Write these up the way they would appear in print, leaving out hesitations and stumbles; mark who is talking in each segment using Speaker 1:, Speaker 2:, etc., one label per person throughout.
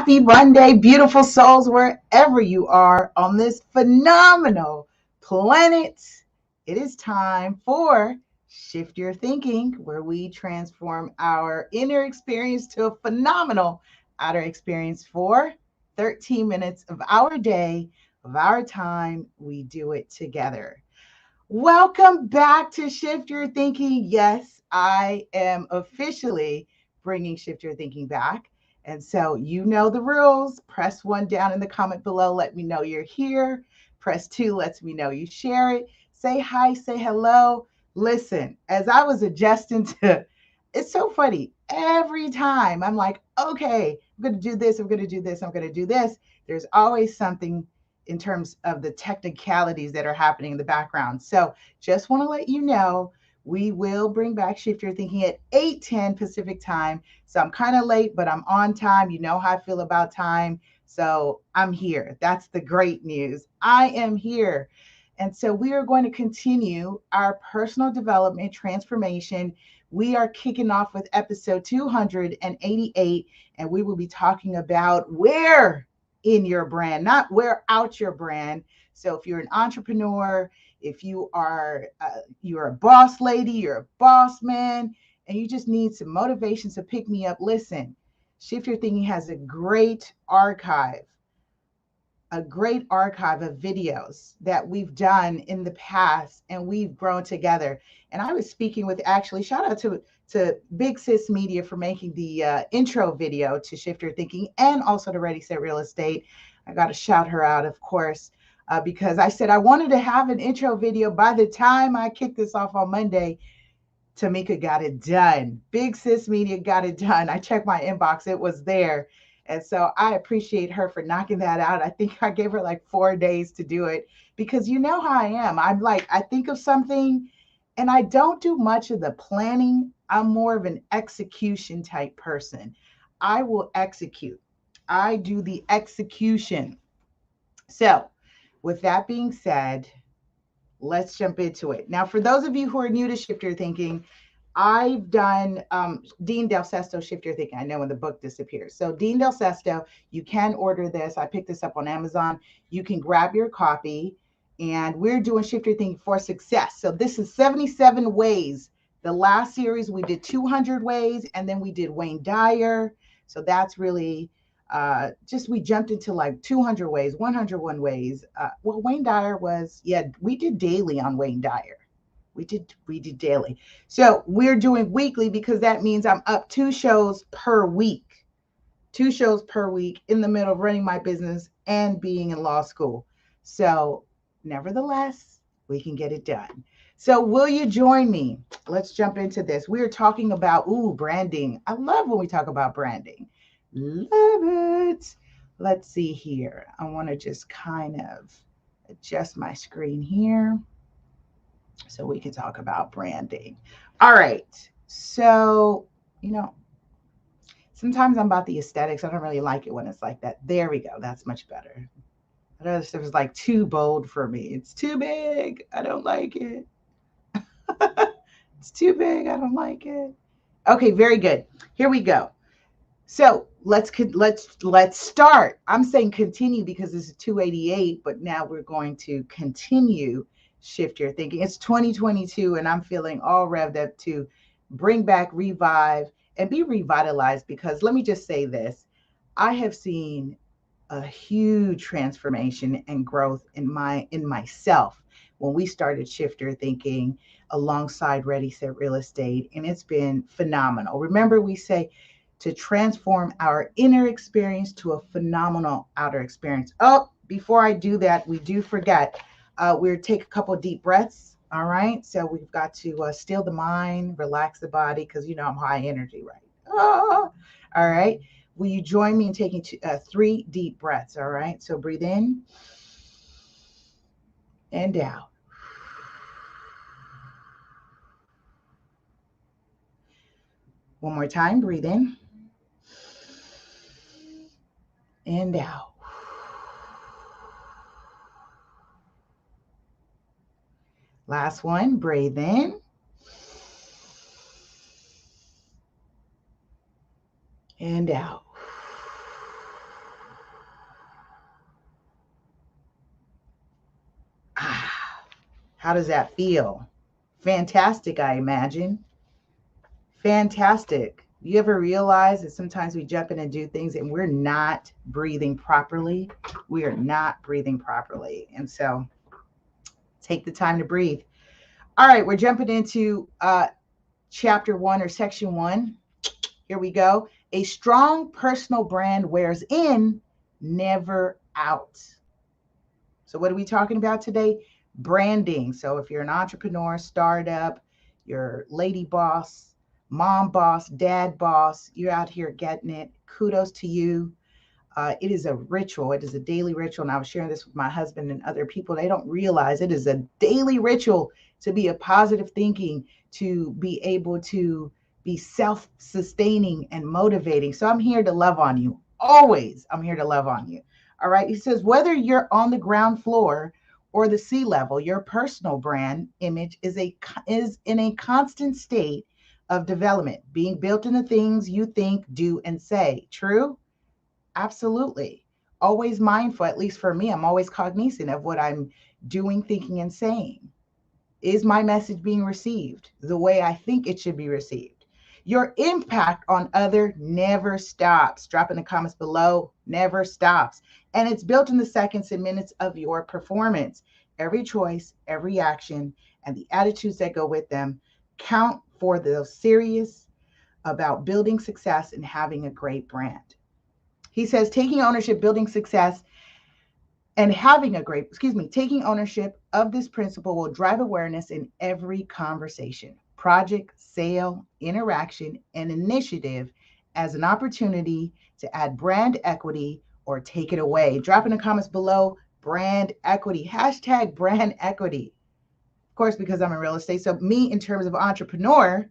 Speaker 1: Happy Monday, beautiful souls, wherever you are on this phenomenal planet. It is time for Shift Your Thinking, where we transform our inner experience to a phenomenal outer experience for 13 minutes of our day, of our time. We do it together. Welcome back to Shift Your Thinking. Yes, I am officially bringing Shift Your Thinking back. And so you know the rules. Press one down in the comment below. Let me know you're here. Press two lets me know you share it. Say hi, say hello. Listen, as I was adjusting to, it's so funny. Every time I'm like, okay, I'm going to do this, I'm going to do this, I'm going to do this. There's always something in terms of the technicalities that are happening in the background. So just want to let you know, we will bring back Shift Your Thinking at 8:10 Pacific time. So I'm kind of late, but I'm on time. You know how I feel about time. So I'm here. That's the great news. I am here. And so we are going to continue our personal development transformation. We are kicking off with episode 288, and we will be talking about where in your brand, not wear out your brand. So if you're an entrepreneur, if you're a boss lady, you're a boss man, and you just need some motivation to pick me up, listen, Shift Your Thinking has a great archive of videos that we've done in the past, and we've grown together. And I was speaking with, actually, shout out to Big Sis Media for making the intro video to Shift Your Thinking, and also to Ready Set Real Estate. I got to shout her out, of course, because I said I wanted to have an intro video by the time I kicked this off on Monday. Tamika got it done. Big Sis Media got it done. I checked my inbox, it was there. And so I appreciate her for knocking that out. I think I gave her like 4 days to do it, because you know how I am. I'm like, I think of something and I don't do much of the planning. I'm more of an execution type person. I will execute, I do the execution. So, with that being said, let's jump into it. Now, for those of you who are new to Shift Your Thinking, I've done Dean Del Sesto Shift Your Thinking. I know when the book disappears. So Dean Del Sesto, you can order this. I picked this up on Amazon. You can grab your copy, and we're doing Shift Your Thinking for Success. So this is 77 ways. The last series we did 200 ways, and then we did Wayne Dyer. So that's really just, we jumped into like 200 ways, 101 ways. Well, Wayne Dyer was, yeah, we did daily on Wayne Dyer. We did daily. So we're doing weekly, because that means I'm up 2 shows per week. 2 shows per week in the middle of running my business and being in law school. So nevertheless, we can get it done. So will you join me? Let's jump into this. We are talking about branding. I love when we talk about branding. Love it. Let's see here. I want to just kind of adjust my screen here so we can talk about branding. All right. So, sometimes I'm about the aesthetics. I don't really like it when it's like that. There we go. That's much better. Other stuff is like too bold for me. It's too big. I don't like it. It's too big. I don't like it. Okay, very good. Here we go. So let's start. I'm saying continue because this is 288, but now we're going to continue Shift Your Thinking. It's 2022, and I'm feeling all revved up to bring back, revive, and be revitalized, because let me just say this. I have seen a huge transformation and growth in myself when we started Shift Your Thinking alongside Ready Set Real Estate, and it's been phenomenal. Remember, we say to transform our inner experience to a phenomenal outer experience. Oh, before I do that, we do forget. We'll take a couple of deep breaths. All right. So we've got to still the mind, relax the body, because I'm high energy, right? All right. Will you join me in taking 3 deep breaths? All right. So breathe in and out. One more time. Breathe in and out. Last one. Breathe in and out. How does that feel? Fantastic, I imagine. Fantastic. You ever realize that sometimes we jump in and do things and we're not breathing properly? We are not breathing properly. And so take the time to breathe. All right, we're jumping into chapter one or section one. Here we go. A strong personal brand wears in, never out. So, what are we talking about today? Branding. So, if you're an entrepreneur, startup, you're lady boss, mom boss, dad boss, you're out here getting it. Kudos to you. It is a ritual. It is a daily ritual. And I was sharing this with my husband and other people. They don't realize it is a daily ritual to be a positive thinking, to be able to be self-sustaining and motivating. So I'm here to love on you. Always, I'm here to love on you. All right. He says, whether you're on the ground floor or the sea level, your personal brand image is in a constant state of development, being built in the things you think, do, and say. True? Absolutely. Always mindful, at least for me, I'm always cognizant of what I'm doing, thinking, and saying. Is my message being received the way I think it should be received? Your impact on other never stops. Drop in the comments below, never stops. And it's built in the seconds and minutes of your performance. Every choice, every action, and the attitudes that go with them count for the serious about building success and having a great brand. He says taking ownership, building success, and having a great, taking ownership of this principle will drive awareness in every conversation, project, sale, interaction, and initiative as an opportunity to add brand equity or take it away. Drop in the comments below, brand equity, hashtag brand equity. Of course, because I'm in real estate. So me, in terms of entrepreneur,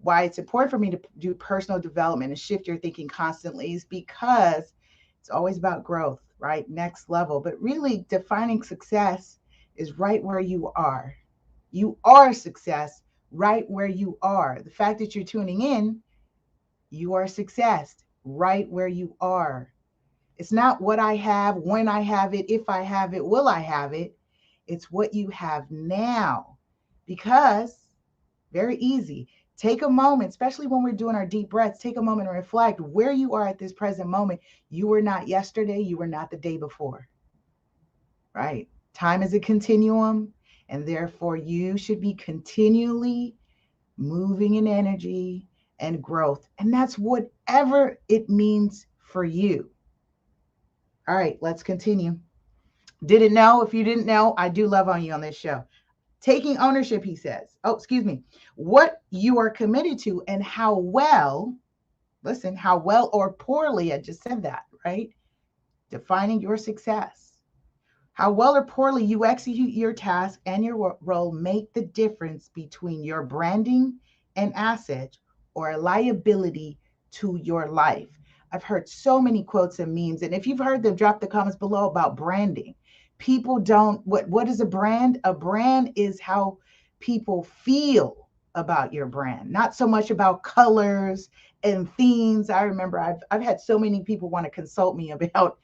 Speaker 1: why it's important for me to do personal development and shift your thinking constantly is because it's always about growth, right? Next level. But really defining success is right where you are. You are success right where you are. The fact that you're tuning in, you are success right where you are. It's not what I have, when I have it, if I have it, will I have it. It's what you have now. Because very easy. Take a moment, especially when we're doing our deep breaths, take a moment and reflect where you are at this present moment. You were not yesterday, you were not the day before, right? Time is a continuum, and therefore you should be continually moving in energy and growth. And that's whatever it means for you. All right, let's continue. Didn't know? If you didn't know, I do love on you on this show. Taking ownership, he says. What you are committed to and how well, listen, how well or poorly, I just said that, right? Defining your success. How well or poorly you execute your task and your role make the difference between your branding and asset or a liability to your life. I've heard so many quotes and memes, and if you've heard them, drop the comments below about branding. People don't, what is a brand? A brand is how people feel about your brand, not so much about colors and themes. I remember I've had so many people want to consult me about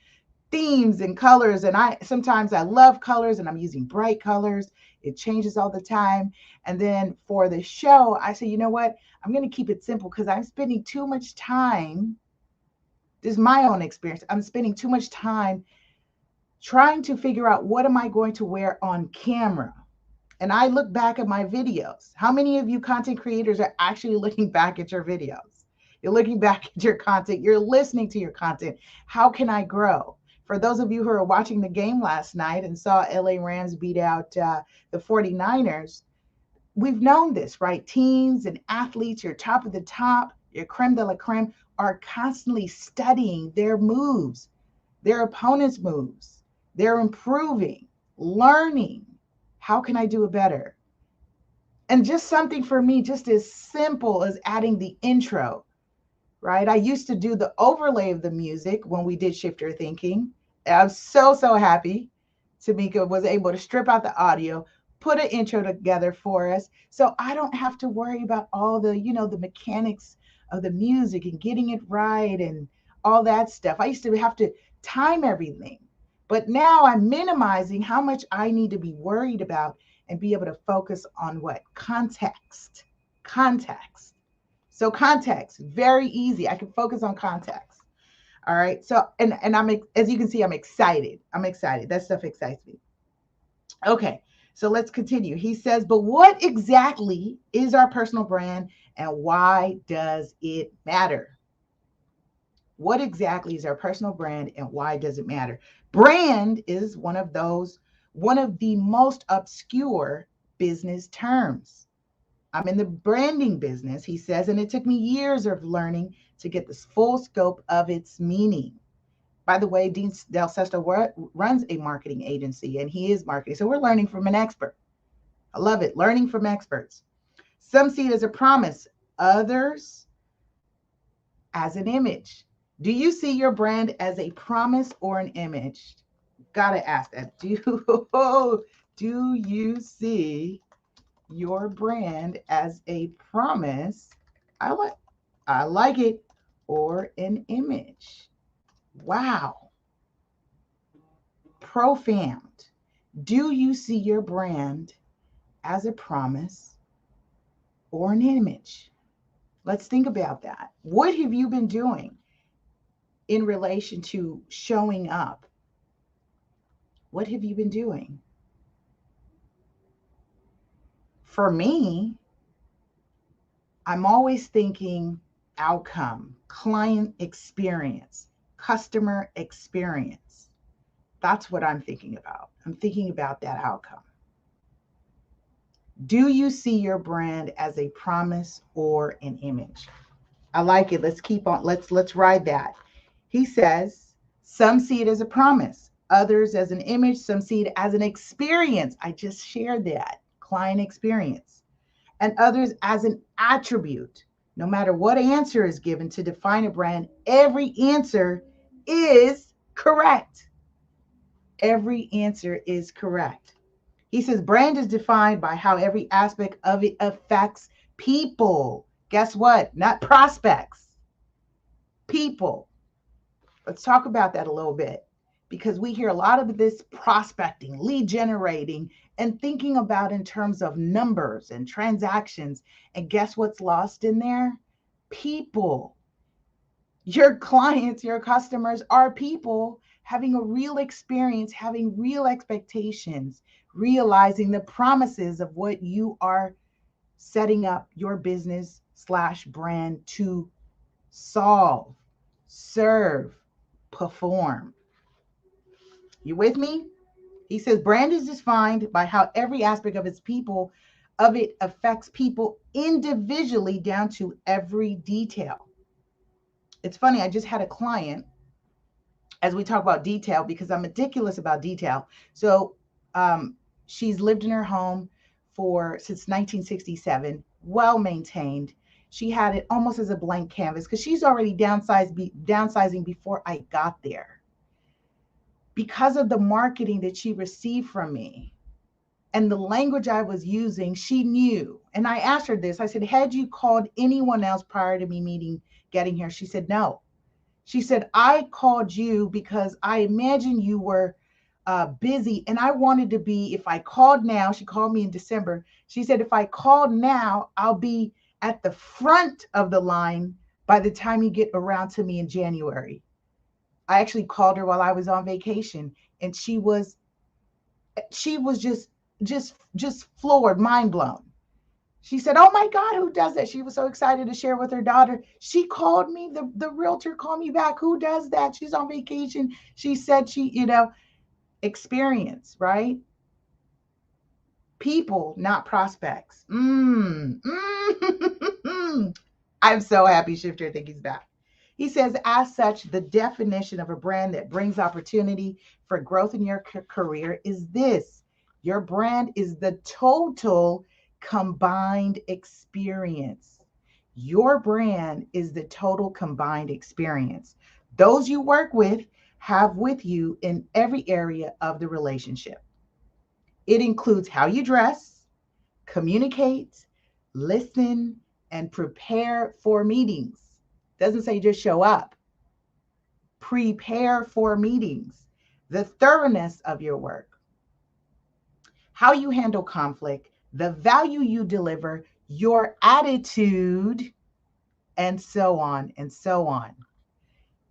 Speaker 1: themes and colors, and sometimes I love colors and I'm using bright colors. It changes all the time. And then for the show, I say, you know what? I'm going to keep it simple because I'm spending too much time. This is my own experience. I'm spending too much time trying to figure out what am I going to wear on camera. And I look back at my videos. How many of you content creators are actually looking back at your videos? You're looking back at your content. You're listening to your content. How can I grow? For those of you who are watching the game last night and saw LA Rams beat out the 49ers, we've known this, right? Teams and athletes, your top of the top, your creme de la creme, are constantly studying their moves, their opponents' moves. They're improving, learning. How can I do it better? And just something for me, just as simple as adding the intro, right? I used to do the overlay of the music when we did Shift Your Thinking. I'm so happy Tamika was able to strip out the audio, put an intro together for us. So I don't have to worry about all the, the mechanics of the music and getting it right and all that stuff. I used to have to time everything. But now I'm minimizing how much I need to be worried about and be able to focus on what? Context. Context. So context, very easy. I can focus on context. All right. So and I'm, as you can see, I'm excited. I'm excited. That stuff excites me. Okay. So let's continue. He says, but what exactly is our personal brand and why does it matter? What exactly is our personal brand and why does it matter? Brand is one of the most obscure business terms. I'm in the branding business, he says, and it took me years of learning to get the full scope of its meaning. By the way, Dean Del Sesto runs a marketing agency and he is marketing. So we're learning from an expert. I love it. Learning from experts. Some see it as a promise, others as an image. Do you see your brand as a promise or an image? Gotta ask that. Do you see your brand as a promise? I like I like it, or an image. Wow. Profound. Do you see your brand as a promise or an image? Let's think about that. What have you been doing in relation to showing up? What have you been doing? For me, I'm always thinking outcome, client experience, customer experience. That's what I'm thinking about. I'm thinking about that outcome. Do you see your brand as a promise or an image? I like it. Let's keep on. Let's ride that. He says some see it as a promise, others as an image, some see it as an experience. I just shared that client experience, and others as an attribute. No matter what answer is given to define a brand, every answer is correct. Every answer is correct. He says brand is defined by how every aspect of it affects people. Guess what? Not prospects, people. Let's talk about that a little bit because we hear a lot of this prospecting, lead generating, and thinking about in terms of numbers and transactions. And guess what's lost in there? People. Your clients, your customers are people having a real experience, having real expectations, realizing the promises of what you are setting up your business slash brand to solve, serve, perform. You with me? He says brand is defined by how every aspect of it affects people individually down to every detail. It's funny, I just had a client as we talk about detail because I'm meticulous about detail. So she's lived in her home for since 1967, well maintained. She had it almost as a blank canvas because she's already downsizing before I got there. Because of the marketing that she received from me and the language I was using, she knew. And I asked her this. I said, had you called anyone else prior to me getting here? She said, no. She said, I called you because I imagined you were busy and I wanted to be, if I called now, she called me in December. She said, if I called now, I'll be at the front of the line by the time you get around to me in January. I actually called her while I was on vacation and she was just floored, mind blown. She said, oh my God, who does that? She was so excited to share with her daughter. She called me, the realtor called me back. Who does that? She's on vacation. She said experience, right? People, not prospects. I'm so happy Shifter think he's back. He says, as such, the definition of a brand that brings opportunity for growth in your career is this. Your brand is the total combined experience. Your brand is the total combined experience. Those you work with have with you in every area of the relationship. It includes how you dress, communicate, listen, and prepare for meetings. Doesn't say just show up. Prepare for meetings. The thoroughness of your work, how you handle conflict, the value you deliver, your attitude, and so on and so on.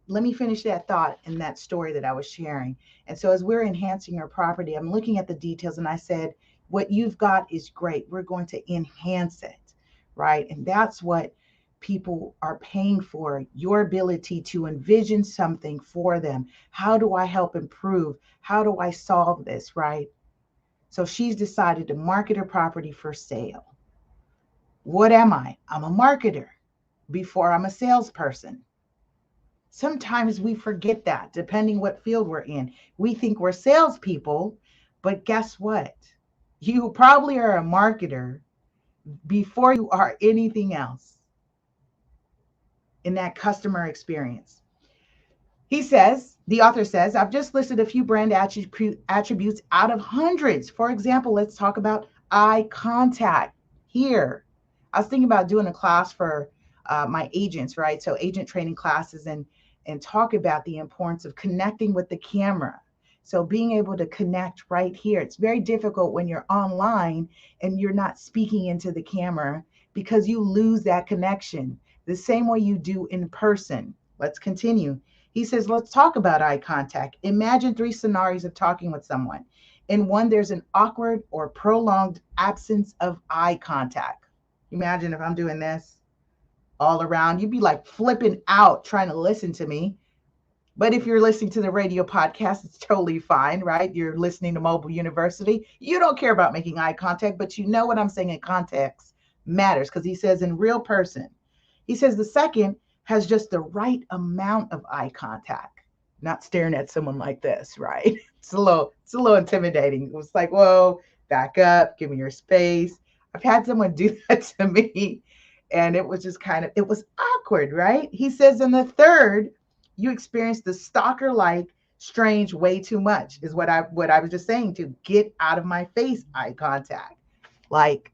Speaker 1: Let me finish that thought in that story that I was sharing. And so, as we're enhancing our property, I'm looking at the details and I said, what you've got is great. We're going to enhance it, right? And that's what people are paying for, your ability to envision something for them. How do I help improve? How do I solve this, right? So, she's decided to market her property for sale. What am I? I'm a marketer before I'm a salesperson. Sometimes we forget that, depending what field we're in. We think we're salespeople, but guess what? You probably are a marketer before you are anything else in that customer experience. He says, the author says, I've just listed a few brand attributes out of hundreds. For example, let's talk about eye contact here. I was thinking about doing a class for my agents, right? So agent training classes and talk about the importance of connecting with the camera. So being able to connect right here. It's very difficult when you're online and you're not speaking into the camera because you lose that connection the same way you do in person. Let's continue. He says, let's talk about eye contact. Imagine three scenarios of talking with someone. In one, there's an awkward or prolonged absence of eye contact. Imagine if I'm doing this all around, you'd be like flipping out trying to listen to me. But if you're listening to the radio podcast, it's totally fine, right? You're listening to Mobile University. You don't care about making eye contact, but you know what I'm saying in context matters because he says in real person. He says the second has just the right amount of eye contact, not staring at someone like this, right? It's a little intimidating. It's like, whoa, back up, give me your space. I've had someone do that to me, and it was just it was awkward, right? He says in the third, you experience the stalker like strange way too much, is what I was just saying, to get out of my face eye contact. Like,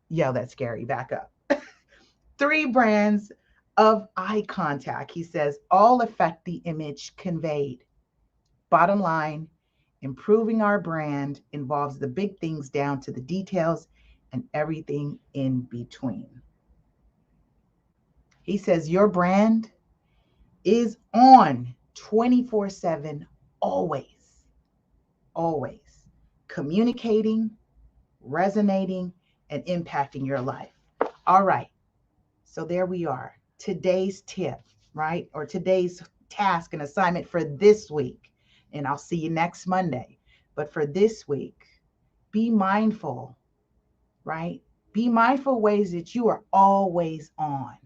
Speaker 1: yo, that's scary. Back up. Three brands of eye contact, he says, all affect the image conveyed. Bottom line, improving our brand involves the big things down to the details and everything in between. He says your brand is on 24/7, always, always communicating, resonating, and impacting your life. All right. So there we are. Today's tip, right? Or today's task and assignment for this week. And I'll see you next Monday. But for this week, be mindful, right? Be mindful ways that you are always on,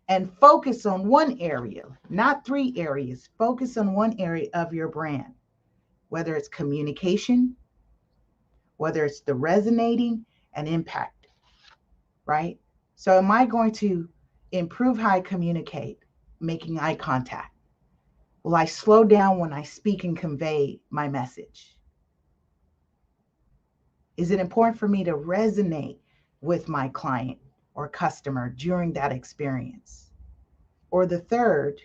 Speaker 1: and focus on one area, not three areas. Focus on one area of your brand, whether it's communication, whether it's the resonating and impact, right? So am I going to improve how I communicate, making eye contact? Will I slow down when I speak and convey my message? Is it important for me to resonate with my client or customer during that experience? Or the third,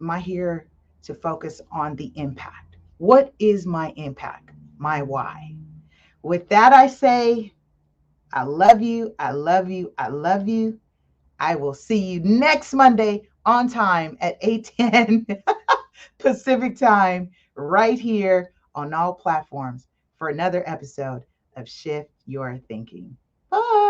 Speaker 1: am I here to focus on the impact? What is my impact? My why? With that, I say, I love you. I love you. I love you. I will see you next Monday on time at 8:10 Pacific time, right here on all platforms for another episode of Shift Your Thinking. Bye.